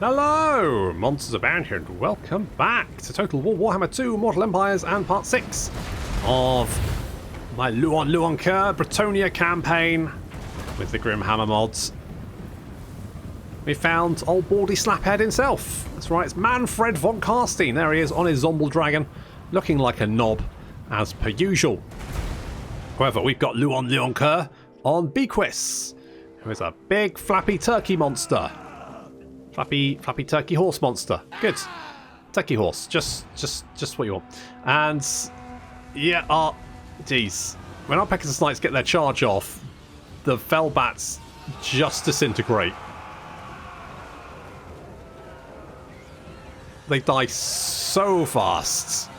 Hello, Monsters Abound here, and welcome back to Total War Warhammer 2 Mortal Empires and Part 6 of my Louen Leoncoeur Bretonnia campaign with the Grimhammer mods. We found old baldy slaphead himself. That's right, it's Mannfred von Karstein. There he is on his Zombel Dragon, looking like a knob, as per usual. However, we've got Louen Leoncoeur on Bequist, who is a big flappy turkey monster. Flappy turkey horse monster. Good. Turkey horse. Just what you want. And yeah, geez. When our Pegasus Knights get their charge off, the Fellbats just disintegrate. They die so fast.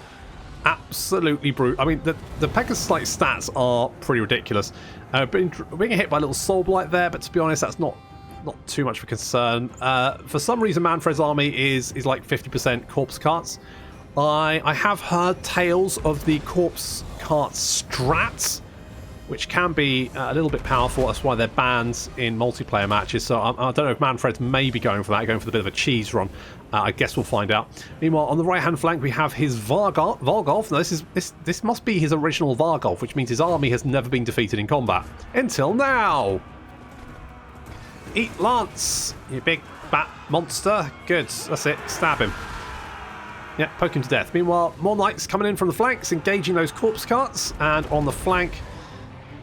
Absolutely brutal. I mean, the Pegasus Knight stats are pretty ridiculous. Being hit by a little soul blight there, but to be honest, that's not too much of a concern. For some reason, Mannfred's army is like 50% corpse carts. I have heard tales of the corpse cart strats, which can be a little bit powerful. That's why they're banned in multiplayer matches. So I don't know if Mannfred's maybe going for that, going for the bit of a cheese run. I guess we'll find out. Meanwhile, on the right-hand flank, we have his Vargolf. Now, this must be his original Vargolf, which means his army has never been defeated in combat until now. Eat Lance, you big bat monster. Good, that's it. Stab him. Yeah, poke him to death. Meanwhile, more knights coming in from the flanks, engaging those corpse carts. And on the flank,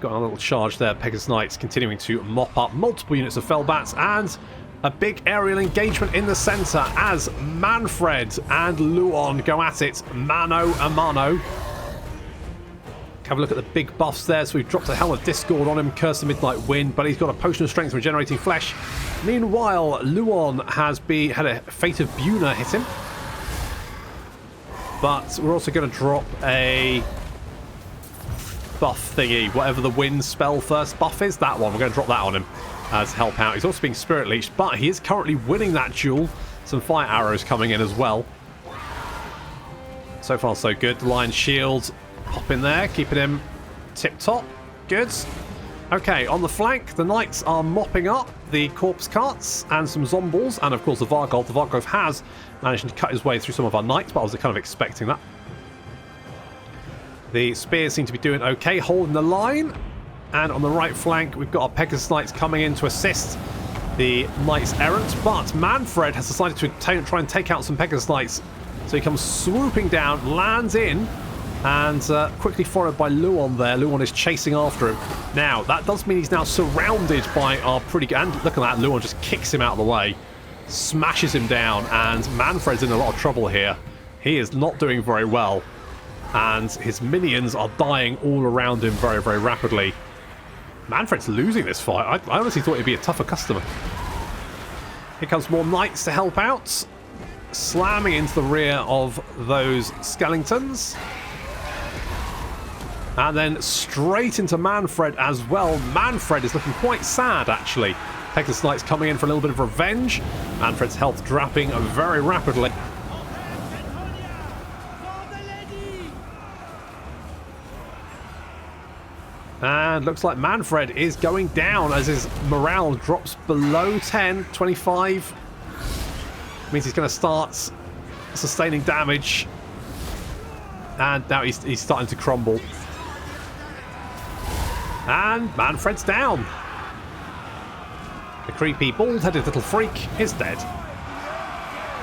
got a little charge there. Pegasus Knights continuing to mop up multiple units of Fellbats. And a big aerial engagement in the centre as Mannfred and Louen go at it mano a mano. Have a look at the big buffs there. So we've dropped a Helm of Discord on him, Curse of Midnight Wind, but he's got a Potion of Strength regenerating flesh. Meanwhile, Louen had a Fate of Buna hit him. But we're also going to drop a buff thingy, whatever the wind spell first buff is, that one. We're going to drop that on him as help out. He's also being Spirit Leeched, but he is currently winning that duel. Some fire arrows coming in as well. So far, so good. The Lion's Shield pop in there, keeping him tip-top. Good. Okay, on the flank, the knights are mopping up the corpse carts and some zombies, and of course the Vargolf. The Vargolf has managed to cut his way through some of our knights, but I was kind of expecting that. The spears seem to be doing okay, holding the line. And on the right flank, we've got our Pegasus Knights coming in to assist the Knights Errant, but Mannfred has decided to try and take out some Pegasus Knights. So he comes swooping down, lands in, and quickly followed by Louen there. Louen is chasing after him. Now, that does mean he's now surrounded by our pretty good... And look at that, Louen just kicks him out of the way. Smashes him down, and Mannfred's in a lot of trouble here. He is not doing very well. And his minions are dying all around him very, very rapidly. Mannfred's losing this fight. I honestly thought he'd be a tougher customer. Here comes more knights to help out. Slamming into the rear of those skeletons. And then straight into Mannfred as well. Mannfred is looking quite sad, actually. Pegasus Knights coming in for a little bit of revenge. Mannfred's health dropping very rapidly. And looks like Mannfred is going down as his morale drops below 10, 25. Means he's going to start sustaining damage. And now he's starting to crumble. And Mannfred's down. The creepy, bald-headed little freak is dead.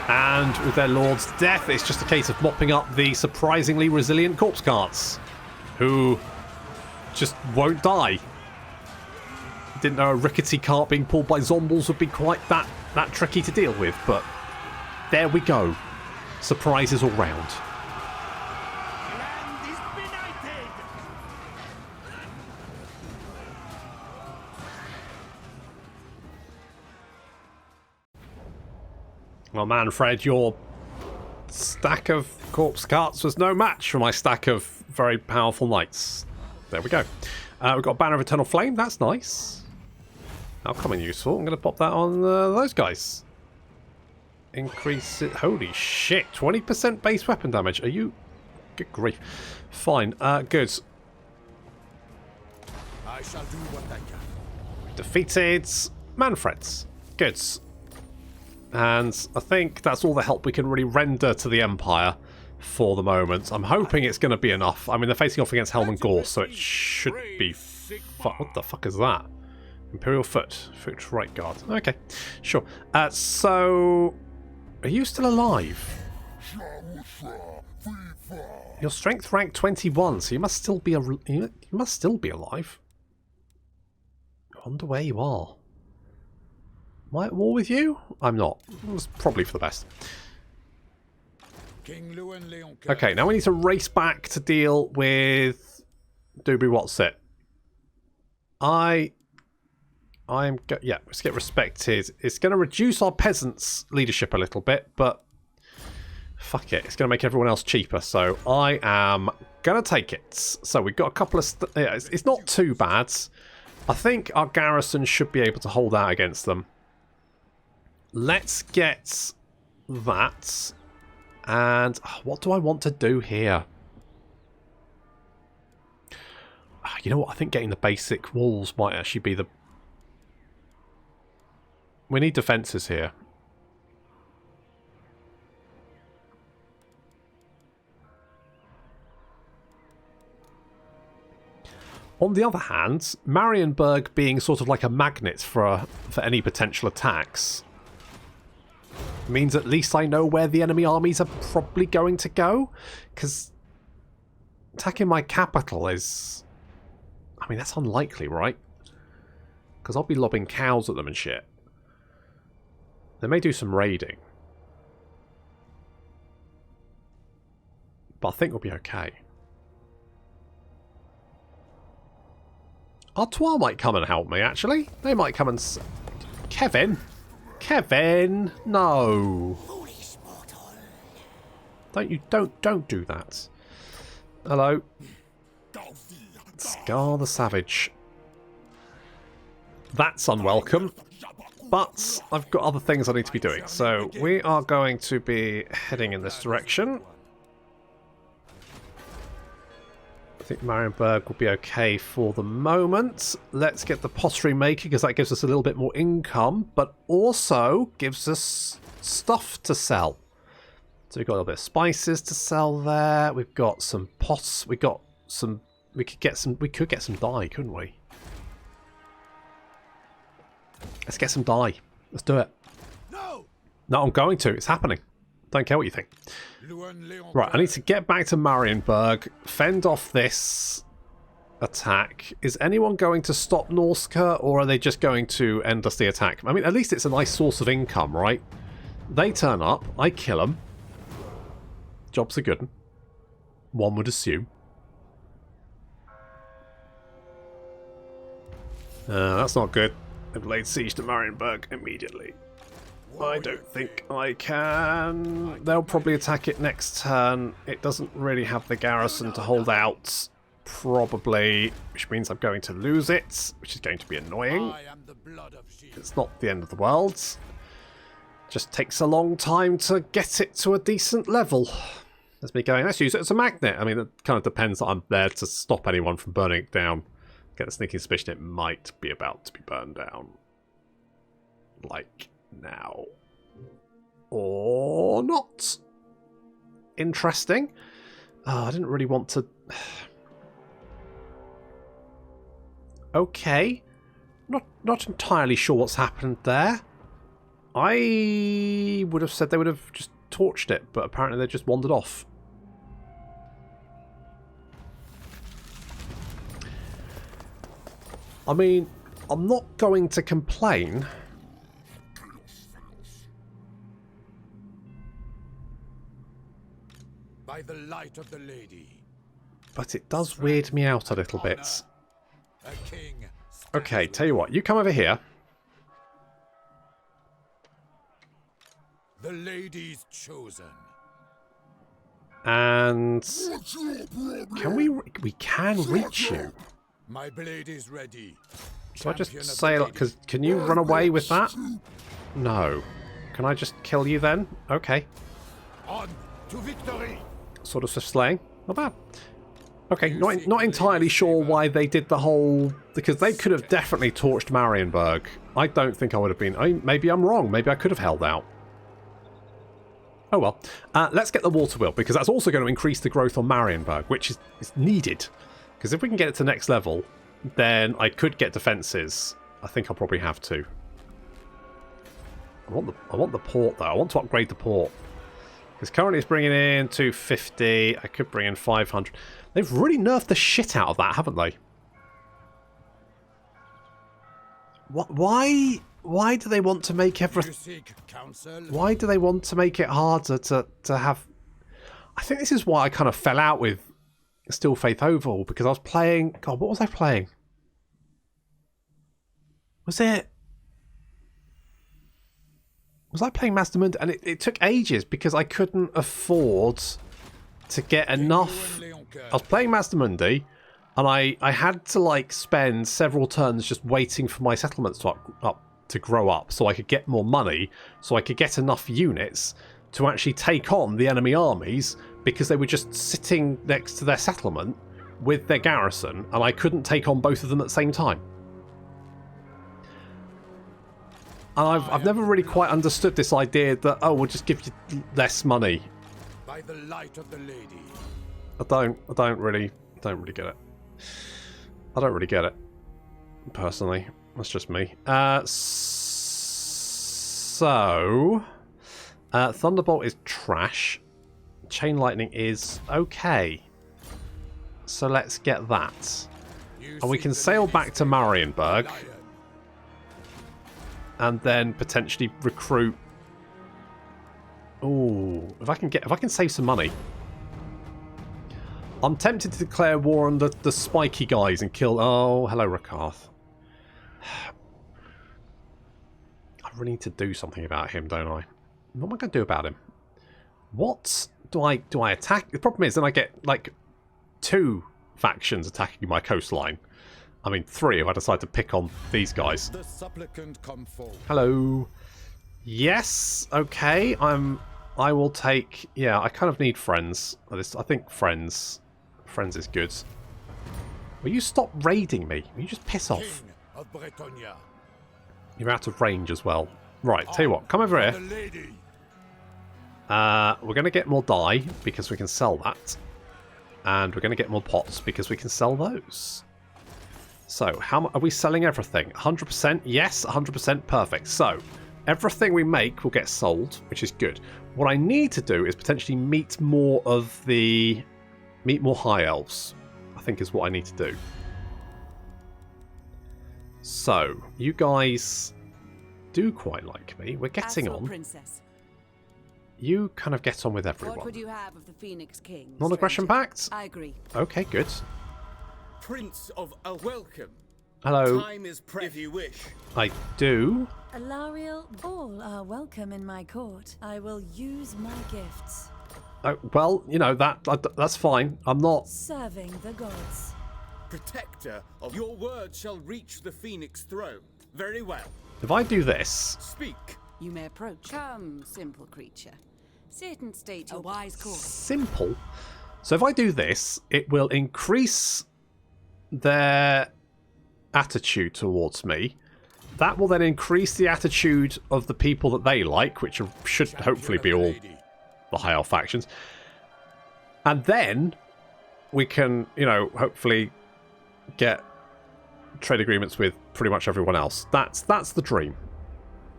And with their lord's death, it's just a case of mopping up the surprisingly resilient corpse carts, who just won't die. Didn't know a rickety cart being pulled by zombies would be quite that tricky to deal with, but there we go. Surprises all round. Well, Mannfred, your stack of corpse carts was no match for my stack of very powerful knights. There we go. We've got a Banner of Eternal Flame. That's nice. That'll come in useful. I'm going to pop that on those guys. Increase it. Holy shit. 20% base weapon damage. Are you... Good grief. Fine. Good. I shall do what I can. Defeated Mannfred's. Good. And I think that's all the help we can really render to the Empire for the moment. I'm hoping it's going to be enough. I mean, they're facing off against Helm and Gore, so it should be... What the fuck is that? Imperial Foot. Foot right guard. Okay, sure. So... Are you still alive? Your strength rank 21, so you must still be you must still be alive. I wonder where you are. Am I at war with you? I'm not. It's probably for the best. King Louen Leoncoeur. Okay, now we need to race back to deal with Doobie What's It. Yeah, let's get respected. It's going to reduce our peasants' leadership a little bit, but fuck it. It's going to make everyone else cheaper, so I am going to take it. So we've got a couple of... yeah, it's not too bad. I think our garrison should be able to hold out against them. Let's get that. And what do I want to do here? You know what? I think getting the basic walls might actually be the... We need defences here. On the other hand, Marienburg being sort of like a magnet for any potential attacks means at least I know where the enemy armies are probably going to go. Because attacking my capital is... I mean, that's unlikely, right? Because I'll be lobbing cows at them and shit. They may do some raiding. But I think we'll be okay. Artois might come and help me, actually. They might come and... Kevin? Kevin! No! Don't do that. Hello. Scar the Savage. That's unwelcome. But I've got other things I need to be doing. So we are going to be heading in this direction. I think Marienburg will be okay for the moment. Let's get the pottery maker because that gives us a little bit more income, but also gives us stuff to sell. So we've got a little bit of spices to sell there. We've got some pots. We got some. We could get some dye, couldn't we? Let's get some dye. Let's do it. No, I'm going to. It's happening. Don't care what you think. Right, I need to get back to Marienburg, fend off this attack. Is anyone going to stop Norska, or are they just going to end us the attack? I mean, at least it's a nice source of income, right? They turn up, I kill them. Job's a good one. One would assume. That's not good. They've laid siege to Marienburg immediately. I don't think I can. They'll probably attack it next turn. It doesn't really have the garrison to hold out, probably, which means I'm going to lose it, which is going to be annoying. It's not the end of the world. Just takes a long time to get it to a decent level. That's me going, let's use it as a magnet. I mean, it kind of depends that I'm there to stop anyone from burning it down. Get a sneaking suspicion it might be about to be burned down. Like... now. Or not. Interesting. I didn't really want to... okay. Not entirely sure what's happened there. I would have said they would have just torched it, but apparently they just wandered off. I mean, I'm not going to complain. By the light of the lady. But it does weird me out a little bit. Okay, tell you what, you come over here. The lady's chosen. And can we can reach you. My blade is ready. So I just say, because can you run away with that? No. Can I just kill you then? Okay. On to victory. Sort of slaying. Not bad. Okay, not entirely sure why they did the whole... because they could have definitely torched Marienburg. I don't think I would have been... maybe I'm wrong. Maybe I could have held out. Oh well. Let's get the water wheel, because that's also going to increase the growth on Marienburg, which is needed. Because if we can get it to next level, then I could get defences. I think I'll probably have to. I want the port, though. I want to upgrade the port. Because currently it's bringing in 250. I could bring in 500. They've really nerfed the shit out of that, haven't they? Why do they want to make everything... Why do they want to make it harder to have... I think this is why I kind of fell out with Still Faith Overhaul, because I was playing... God, what was I playing? Was I playing Mastermind? And it took ages because I couldn't afford to get enough... I was playing Mastermundi, and I had to like spend several turns just waiting for my settlements to grow up so I could get more money, so I could get enough units to actually take on the enemy armies, because they were just sitting next to their settlement with their garrison, and I couldn't take on both of them at the same time. And I've never really quite understood this idea that, oh, we'll just give you less money. By the light of the lady. I don't really get it. I don't really get it, personally. That's just me. Thunderbolt is trash. Chain Lightning is okay. So let's get that. And we can sail back to Marienburg. And then potentially recruit. Ooh, if I can save some money. I'm tempted to declare war on the spiky guys and kill. Oh, hello, Rakarth. I really need to do something about him, don't I? What am I going to do about him? What do I attack? The problem is, then I get like 2 factions attacking my coastline. I mean, 3 if I decide to pick on these guys. The supplicant come forward. Hello. Yes. Okay. I will take. Yeah. I kind of need friends. I think friends is good. Will you stop raiding me? Will you just piss off? King of Bretonnia. You're out of range as well. Right. Tell you what. Come over here. We're going to get more dye because we can sell that, and we're going to get more pots because we can sell those. So, how are we selling everything? 100%? Yes, 100%. Perfect. So, everything we make will get sold, which is good. What I need to do is potentially meet more high elves, I think is what I need to do. So, you guys do quite like me. We're getting on. Princess. You kind of get on with everyone. What would you have of the Phoenix King? Non-aggression pact? I agree. Okay, good. Prince of a welcome. Hello. Time is if you wish. I do. Alariel, all are welcome in my court. I will use my gifts. Well, you know, that's fine. I'm not... Serving the gods. Protector of your word shall reach the Phoenix throne. Very well. If I do this... Speak. You may approach. Come, simple creature. Sit and state your wise course. Simple? So if I do this, it will increase their attitude towards me. That will then increase the attitude of the people that they like, which should hopefully be all the high elf factions. And then we can, you know, hopefully get trade agreements with pretty much everyone else. That's the dream.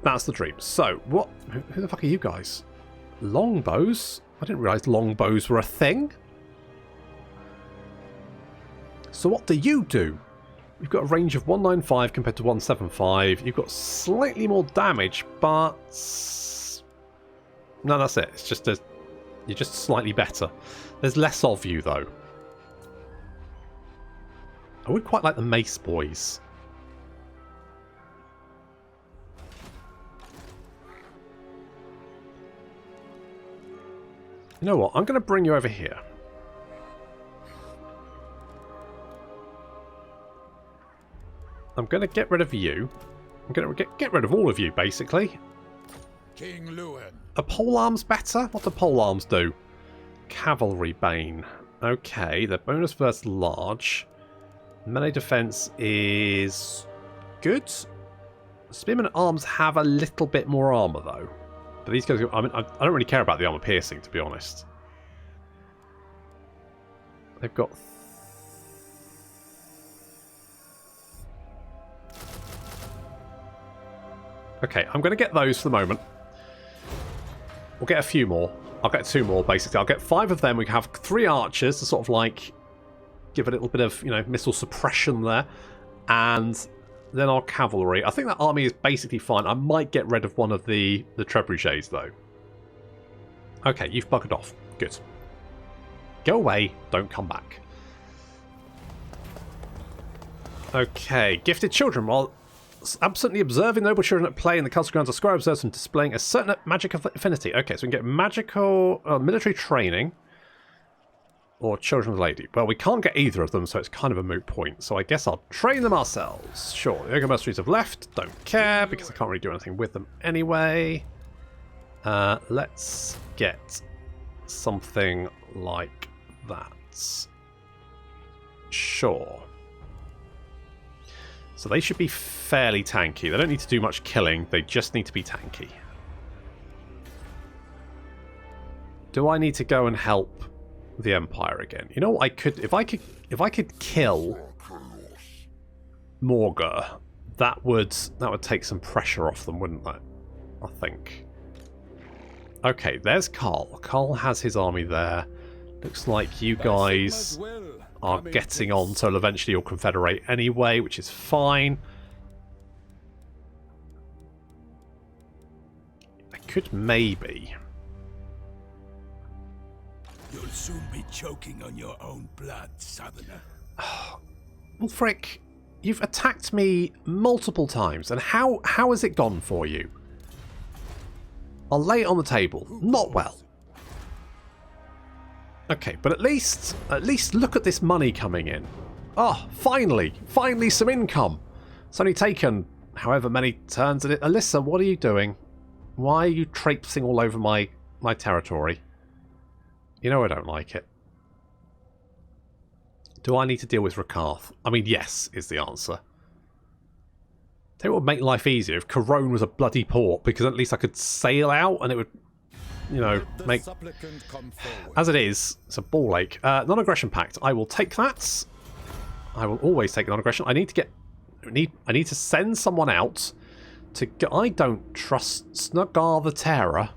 That's the dream. So, what? Who the fuck are you guys? Longbows? I didn't realise longbows were a thing. So what do you do? You've got a range of 195 compared to 175. You've got slightly more damage, but... No, that's it. It's just you're just slightly better. There's less of you, though. I would quite like the Mace Boys. You know what? I'm going to bring you over here. I'm going to get rid of you. I'm going to get rid of all of you, basically. King Louen. Are polearms better? What do polearms do? Cavalry Bane. Okay, their bonus versus large. Melee defense is good. Spearmen at arms have a little bit more armor, though. But these guys, I mean, I don't really care about the armor piercing, to be honest. They've got... Okay, I'm going to get those for the moment. We'll get a few more. I'll get 2 more, basically. I'll get 5 of them. We can have 3 archers to sort of, like, give a little bit of, you know, missile suppression there. And then our cavalry. I think that army is basically fine. I might get rid of one of the trebuchets, though. Okay, you've buggered off. Good. Go away. Don't come back. Okay, gifted children. While absently observing noble children at play in the castle grounds, a squire observes them displaying a certain magic affinity. Okay, so we can get magical military training or children's lady. Well, we can't get either of them, so it's kind of a moot point. So I guess I'll train them ourselves. Sure, the Ogre mercenaries have left. Don't care, because I can't really do anything with them anyway. Let's get something like that. Sure. So they should be fairly tanky. They don't need to do much killing. They just need to be tanky. Do I need to go and help the Empire again? You know what I could... If I could kill Morgar, that would take some pressure off them, wouldn't it? I think. Okay, there's Carl. Carl has his army there. Looks like you guys are getting on, so eventually you'll confederate anyway, which is fine. I could maybe... You'll soon be choking on your own blood, Southerner. Well, Frick, you've attacked me multiple times, and how has it gone for you? I'll lay it on the table. Not well. Okay, but at least look at this money coming in. Oh, finally some income. It's only taken however many turns at it. Alyssa, what are you doing? Why are you traipsing all over my territory? You know I don't like it. Do I need to deal with Rakarth? I mean, yes, is the answer. Tell you what would make life easier if Couronne was a bloody port, because at least I could sail out and it would, you know, make... As it is, it's a ball ache. Non-aggression pact. I will take that. I will always take non-aggression. I need to get... I need to send someone out to... I don't trust Snuggar the Terror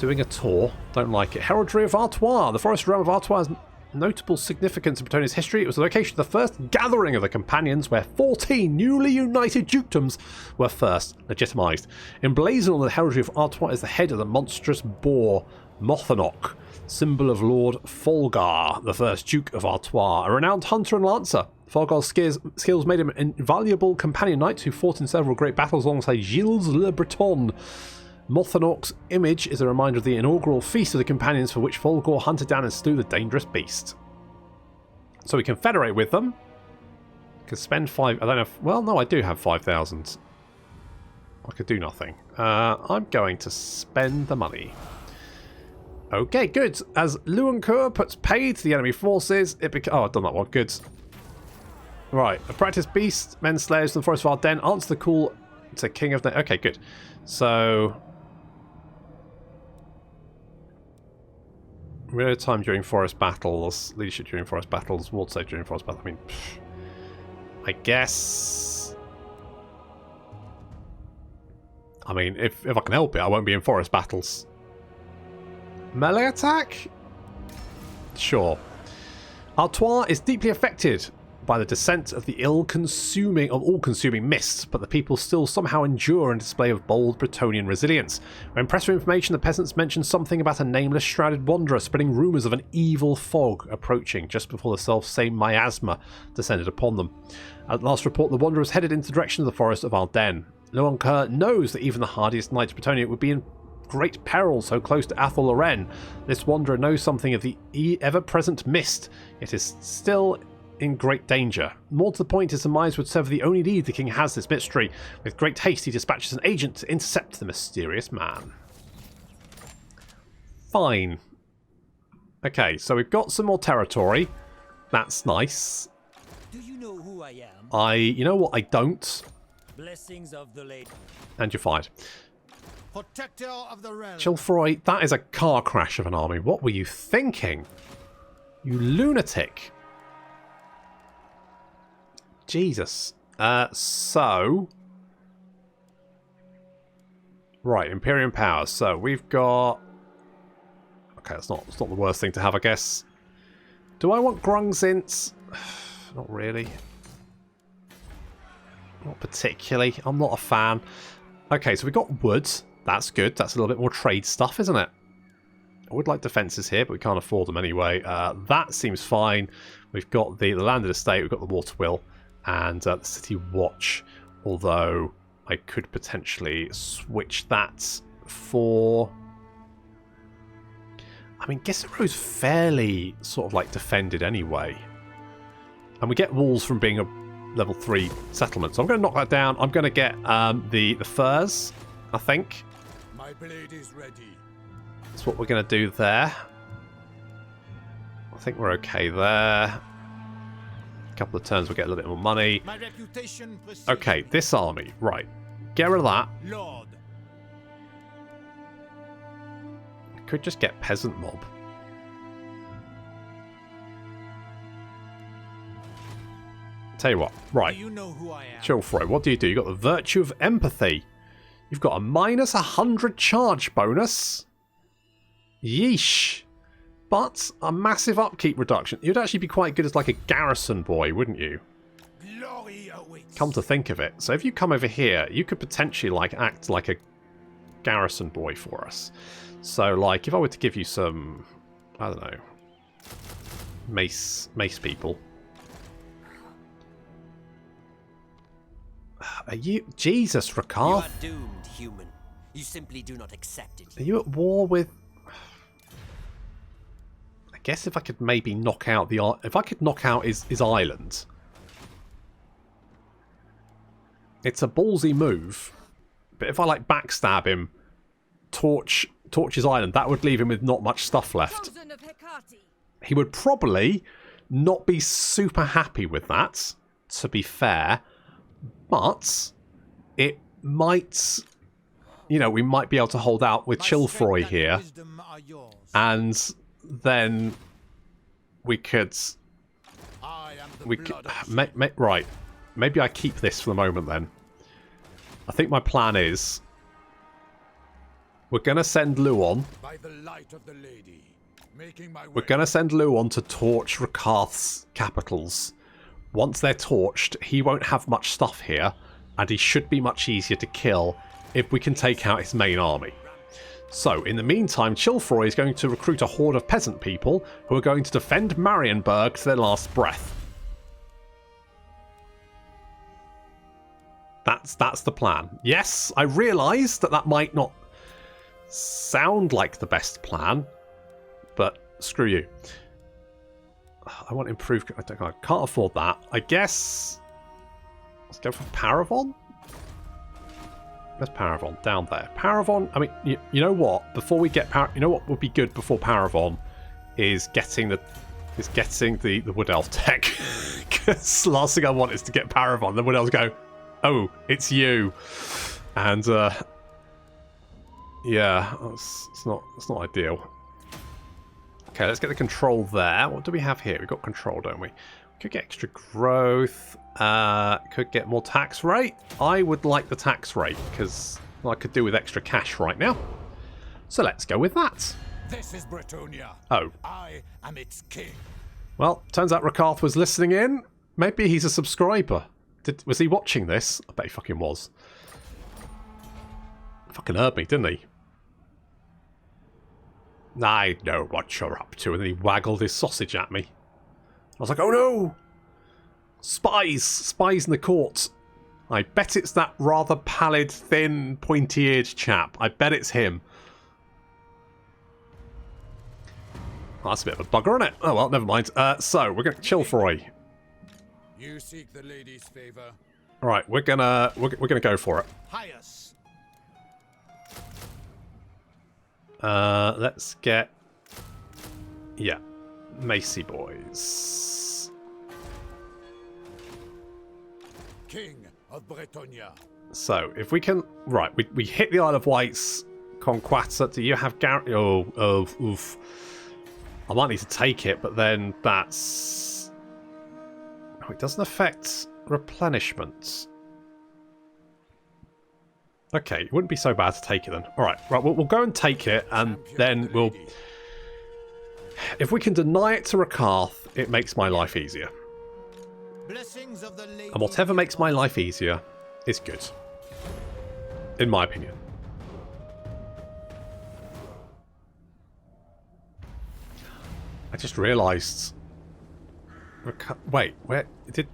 doing a tour. Don't like it. Heraldry of Artois. The forest realm of Artois has notable significance in Bretonnia's history. It was the location of the first gathering of the Companions, where 14 newly united dukedoms were first legitimised. Emblazoned on the heraldry of Artois is the head of the monstrous boar, Mothanok, symbol of Lord Folgar, the first Duke of Artois, a renowned hunter and lancer. Folgar's skills made him an invaluable companion knight who fought in several great battles alongside Gilles le Breton. Mothanok's image is a reminder of the inaugural feast of the Companions, for which Folgar hunted down and slew the dangerous beast. So we can federate with them. Could spend 5... I don't know if... Well, no, I do have 5,000. I could do nothing. I'm going to spend the money. Okay, good. As Leoncoeur puts paid to the enemy forces, it becomes... Oh, I've done that one. Good. Right. A practiced beast, men slayers from the forest of Ardennes. Answer the call to King of... Okay, good. So... Real time during forest battles, leadership during forest battles, ward save during forest battles. I mean, I guess... I mean, if I can help it, I won't be in forest battles. Melee attack? Sure. Artois is deeply affected by the descent of the all-consuming mist, but the people still somehow endure a display of bold Bretonnian resilience. When pressed for information, the peasants mentioned something about a nameless shrouded wanderer spreading rumours of an evil fog approaching just before the self-same miasma descended upon them. At last report, the wanderer was headed into the direction of the forest of Ardennes. Leoncoeur knows that even the hardiest knights of Bretonnia would be in great peril so close to Athol Lorraine. This wanderer knows something of the ever-present mist, yet is still in great danger. More to the point, his surmise would serve the only lead the king has this mystery. With great haste, he dispatches an agent to intercept the mysterious man. Fine. Okay, so we've got some more territory. That's nice. Do you know who I am? You know what, I don't. Blessings of the lady. And you're fired. Protector of the realm. Chilfroy, that is a car crash of an army. What were you thinking? You lunatic. Jesus. So... Right, Imperium Powers. So, we've got... Okay, it's not the worst thing to have, I guess. Do I want Grungzints? Not really. Not particularly. I'm not a fan. Okay, so we've got wood. That's good. That's a little bit more trade stuff, isn't it? I would like defences here, but we can't afford them anyway. That seems fine. We've got the landed estate. We've got the water wheel and the city watch. Although I could potentially switch that for... I mean, Gissero's fairly sort of like defended anyway. And we get walls from being a level 3 settlement. So I'm going to knock that down. I'm going to get the furs, I think. My blade is ready. That's what we're going to do there. I think we're okay there. A couple of turns we'll get a little bit more money. My reputation precedes Okay, me. this army. Right. Get rid of that. Lord. Could just get peasant mob. Tell you what. Right. Do you know who I am? Chilfroy, what do? You've got the virtue of empathy. You've got a minus 100 charge bonus. Yeesh. But a massive upkeep reduction. You'd actually be quite good as like a garrison boy, wouldn't you? Glory awaits. Come to think of it. So if you come over here, you could potentially like act like a garrison boy for us. So like if I were to give you some, I don't know, mace people. Are you... Jesus, You Rakarth? are doomed, human. You simply do not accept it. Are you at war with... I guess if I could maybe knock out the... If I could knock out his island. It's a ballsy move. But if I like backstab him, torch his island, that would leave him with not much stuff left. He would probably not be super happy with that, to be fair. But it might, you know, we might be able to hold out with Chilfroy here, and then we could, right, maybe I keep this for the moment then. I think my plan is, we're going to send Louen, By the light of the lady, making my way. we're going to send Louen to torch Rakarth's capitals. Once they're torched, he won't have much stuff here, and he should be much easier to kill if we can take out his main army. So, in the meantime, Chilfroy is going to recruit a horde of peasant people who are going to defend Marienburg to their last breath. That's the plan. Yes, I realise that might not sound like the best plan, but screw you. I want improved... I can't afford that. I guess... Let's go for Paravon? Where's Paravon? Down there. Paravon... I mean, you know what? Before we get... You know what would be good before Paravon? Is getting the Wood Elf tech. Because last thing I want is to get Paravon. The Wood Elves go, oh, it's you. And, yeah, it's not ideal. Okay, let's get the control there. What do we have here? We've got control, don't we? Could get extra growth. Could get more tax rate. I would like the tax rate because I could do with extra cash right now. So let's go with that. This is Bretonnia. Oh. I am its king. Well, turns out Rakarth was listening in. Maybe he's a subscriber. Was he watching this? I bet he fucking was. Fucking heard me, didn't he? I know what you're up to. And then he waggled his sausage at me. I was like, oh no! Spies! Spies in the court. I bet it's that rather pallid, thin, pointy-eared chap. I bet it's him. Oh, that's a bit of a bugger, isn't it? Oh well, never mind. So, we're going to Chilfroy. You seek the lady's favor. Alright, we're gonna go for it. Highest. Let's get... Yeah. Macy boys. King of Bretonnia. So, if we can... Right, we hit the Isle of Wight's Conquata. Do you have Gary? Oh, oof. I might need to take it, but then that's... Oh, it doesn't affect replenishment. Okay, it wouldn't be so bad to take it then. Alright, we'll go and take it, and then we'll... If we can deny it to Rakarth, it makes my life easier. Blessings of the lady. And whatever makes my life easier is good. In my opinion. I just realised... Wait, where... Did...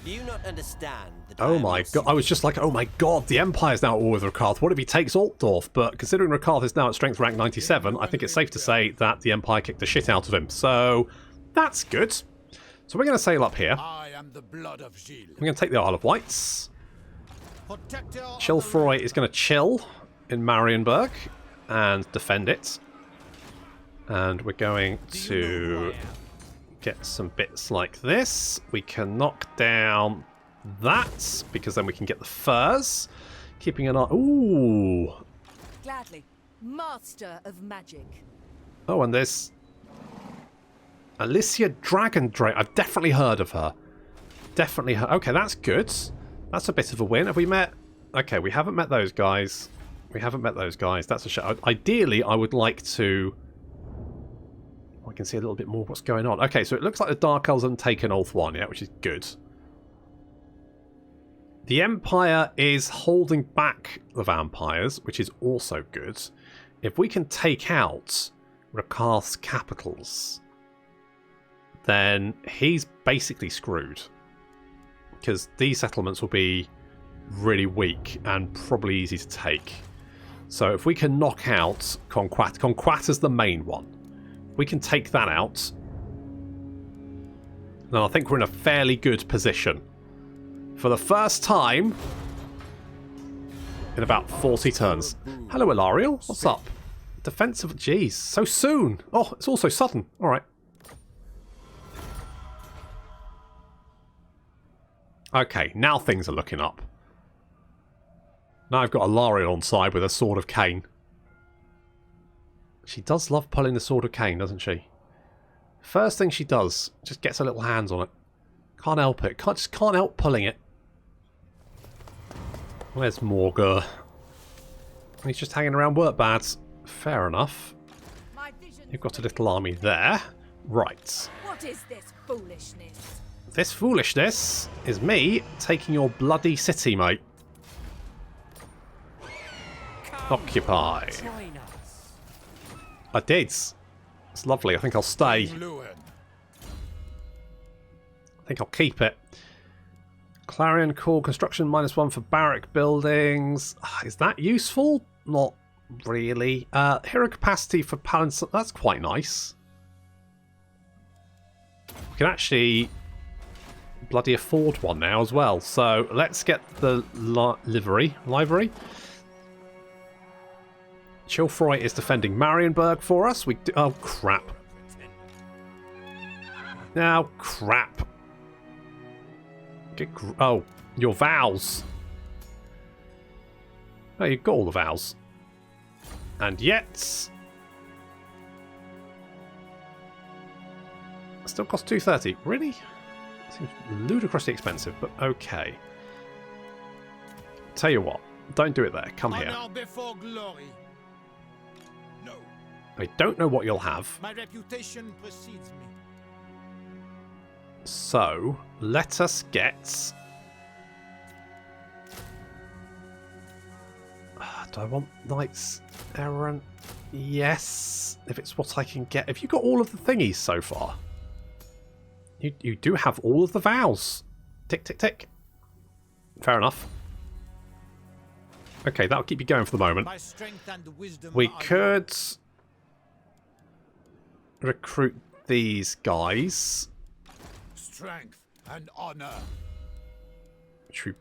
Do you not understand that Oh my god, I was just like, oh my god, the Empire's now at war with Rakarth. What if he takes Altdorf? But considering Rakarth is now at strength rank 97, I think it's safe to say that the Empire kicked the shit out of him. So, that's good. So we're going to sail up here. I am the blood of Gilles. We're going to take the Isle of Wights. Protector of Chivelry is going to chill in Marienburg and defend it. And we're going to get some bits like this. We can knock down that, because then we can get the furs. Keeping an eye... Ooh! Gladly. Master of magic. Oh, and there's... Alicia Dragondrake. I've definitely heard of her. Definitely heard... Okay, that's good. That's a bit of a win. Have we met... Okay, we haven't met those guys. We haven't met those guys. That's a shame. Ideally, I would like to... I can see a little bit more what's going on. Okay, so it looks like the Dark Elves haven't taken Ulth 1 yet, which is good. The Empire is holding back the vampires, which is also good. If we can take out Rakarth's capitals, then he's basically screwed. Because these settlements will be really weak and probably easy to take. So if we can knock out Conquata's the main one. We can take that out. Then I think we're in a fairly good position. For the first time in about 40 turns. Hello, Ilariel. What's up? Defensive... Jeez, so soon. Oh, it's also sudden. All right. Okay, now things are looking up. Now I've got Ilariel on side with a Sword of Cain. She does love pulling the Sword of Cain, doesn't she? First thing she does, just gets her little hands on it. Can't help it. Just can't help pulling it. Where's Morgur? He's just hanging around work bads. Fair enough. You've got a little army there. Right. What is this foolishness? This foolishness is me taking your bloody city, mate. Occupy. I did. It's lovely. I think I'll stay. Louen. I think I'll keep it. Clarion Call construction -1 for barrack buildings. Is that useful? Not really. Hero capacity for Palin's. That's quite nice. We can actually bloody afford one now as well. So let's get the livery. Chivelry is defending Marienburg for us. We do, oh crap! Now crap! Oh, your vows. Oh, you've got all the vows, and yet still costs 230. Really? Seems ludicrously expensive, but okay. Tell you what, don't do it there. Come here. Honor before glory. No. I don't know what you'll have. My reputation precedes me. So, let us get... do I want Knights Errant? Yes, if it's what I can get. Have you got all of the thingies so far? You do have all of the vows. Tick, tick, tick. Fair enough. Okay, that'll keep you going for the moment. My strength and wisdom We are could recruit these guys, Strength and honor. which we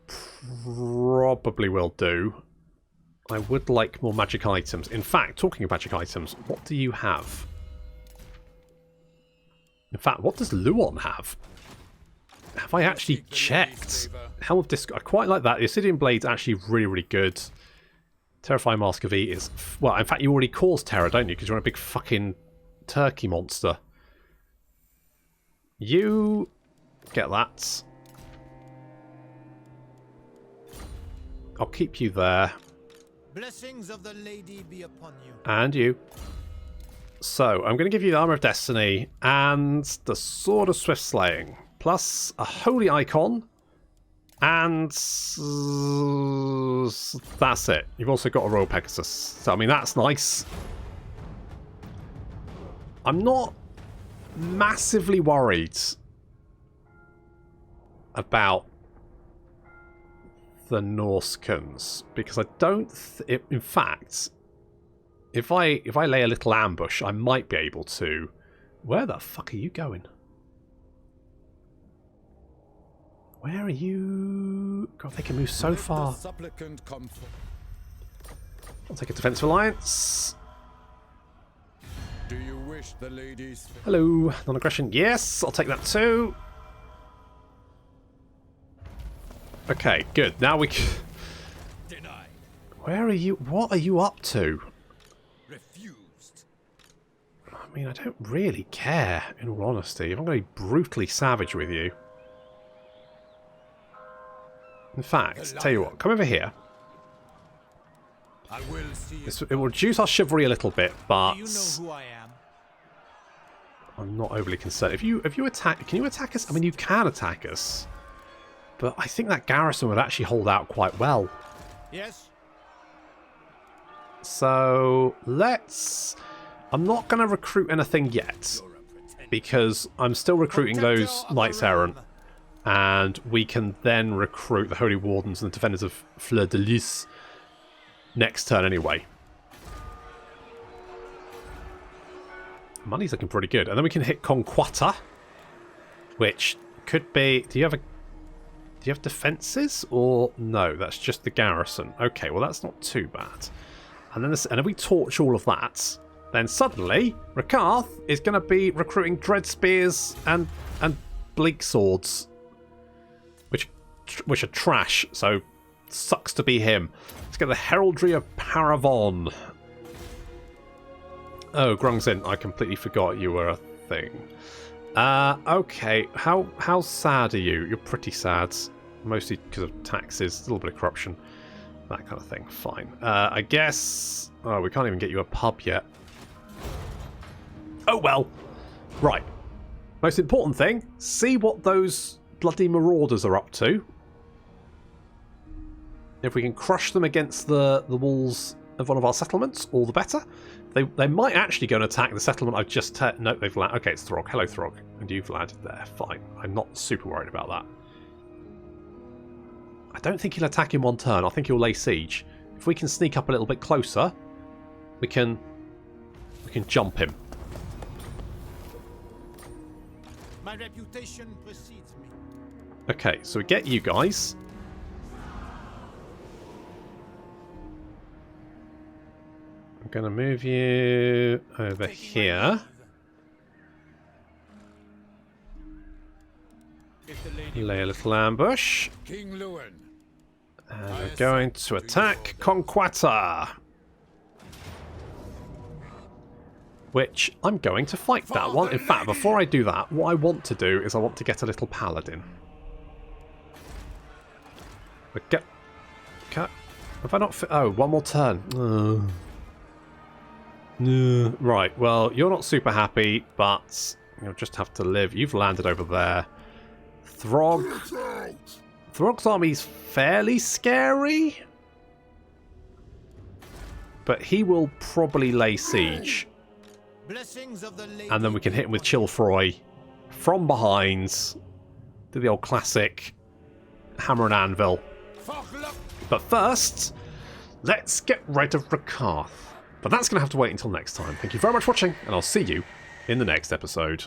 probably will do. I would like more magic items. In fact, talking of magic items, what do you have? In fact, what does Louen have? Have I actually checked? Helm of Discord. I quite like that. The Obsidian Blade's actually really, really good. Terrifying Mask of E is... Well, in fact, you already cause terror, don't you? Because you're a big fucking turkey monster. You get that. I'll keep you there. Blessings of the lady be upon you. And you. So, I'm going to give you the Armour of Destiny and the Sword of Swift Slaying. Plus a Holy Icon. And that's it. You've also got a Royal Pegasus. So, I mean, that's nice. I'm not massively worried about the Norscans, because I don't... in fact, if I lay a little ambush, I might be able to... Where the fuck are you going? Where are you? God, they can move so far. I'll take a defensive alliance. Do you wish the ladies? Hello, non-aggression. Yes, I'll take that too. Okay, good. Now we can... Denied. Where are you? What are you up to? Refused. I mean, I don't really care, in all honesty. If I'm going to be brutally savage with you. In fact, tell you what, come over here. I will see It will reduce our chivalry a little bit, but Do you know who I am? I'm not overly concerned. If you attack, can you attack us? I mean, you can attack us, but I think that garrison would actually hold out quite well. Yes. So let's... I'm not going to recruit anything yet, because I'm still recruiting those Knights Errant, and we can then recruit the Holy Wardens and the Defenders of Fleur de Lys next turn anyway. Money's looking pretty good. And then we can hit Conquata, which could be... Do you have defences? Or no, that's just the garrison. Okay, well that's not too bad. And then and if we torch all of that, then suddenly Rakarth is going to be recruiting Dread Spears and Bleak Swords, which are trash. So sucks to be him. Let's get the Heraldry of Paravon. Oh, Grungzin, I completely forgot you were a thing. Okay, how sad are you? You're pretty sad. Mostly because of taxes, a little bit of corruption, that kind of thing. Fine. I guess... Oh, we can't even get you a pub yet. Oh, well. Right. Most important thing, see what those bloody marauders are up to. If we can crush them against the walls of one of our settlements, all the better. They might actually go and attack the settlement I've just... No, they've landed. Okay, it's Throg. Hello, Throg. And you've landed there. Fine. I'm not super worried about that. I don't think he'll attack in one turn. I think he'll lay siege. If we can sneak up a little bit closer, we can jump him. My reputation precedes me. Okay, so we get you guys. I'm going to move you over here. Lay a little ambush. King Louen. And we're going to attack Conquata. Which I'm going to fight that one. In fact, before I do that, what I want to do is I want to get a little paladin. Have I not... Oh, one more turn. Right, well, you're not super happy, but you'll just have to live. You've landed over there. Throg's army's fairly scary, but he will probably lay siege. Blessings of the lady. And then we can hit him with Chilfroy from behind. Do the old classic hammer and anvil. But first, let's get rid of Rakarth. But that's going to have to wait until next time. Thank you very much for watching, and I'll see you in the next episode.